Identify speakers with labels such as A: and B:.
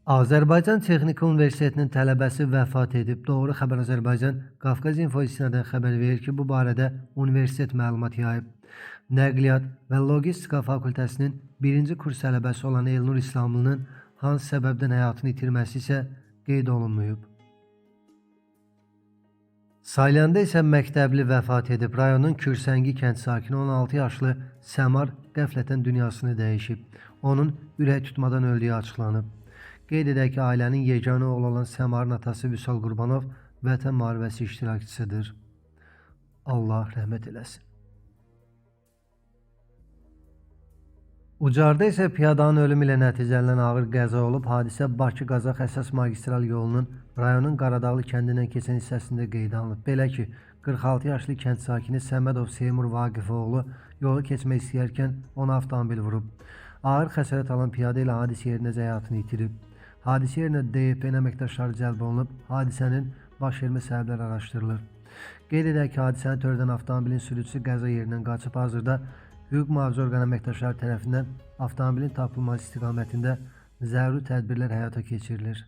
A: Azərbaycan Texniki Universitetinin tələbəsi vəfat edib. Doğru xəbər Azərbaycan Qafqaz İnfo istinadən xəbər verir ki, bu barədə universitet məlumat yayıb. Nəqliyyat və Logistika Fakültəsinin 1-ci kurs tələbəsi olan Elnur İslamlının hansı səbəbdən həyatını itirməsi isə qeyd olunmayıb. Salyanda isə məktəbli vəfat edib. Rayonun Kürsəngi kənd sakini 16 yaşlı Səmar qəflətən dünyasını dəyişib. Onun ürək tutmadan öldüyü açıqlanıb. Qeyd edək ki, ailənin yeganə oğlu olan Səmarın atası Vüsal Qurbanov vətən müharibəsi iştirakçısıdır. Allah rəhmət eləsin. Ucarda isə piyadanın ölümü ilə nəticələnən ağır qəza olub. Hadisə Bakı-Qazax əsas magistral yolunun rayonun Qaradağlı kəndindən keçən hissəsində qeydə alınıb. Belə ki, 46 yaşlı kənd sakini Səmədov Seymur Vaqifoğlu yolu keçmək istəyərkən ona avtomobil vurub. Ağır xəsarət alan piyada ilə hadisə yerindəcə həyatını itirib. Hadisə yerinə DYP-nin əməkdaşları cəlb olunub, hadisənin baş vermə səbəbləri araşdırılır. Qeyd edək ki, hadisəni törədən avtomobilin sürücüsü qəza yerindən qaçıb, hazırda hüquq mühafizə orqanı əməkdaşları tərəfindən avtomobilin tapılması istiqamətində zəruri tədbirlər həyata keçirilir.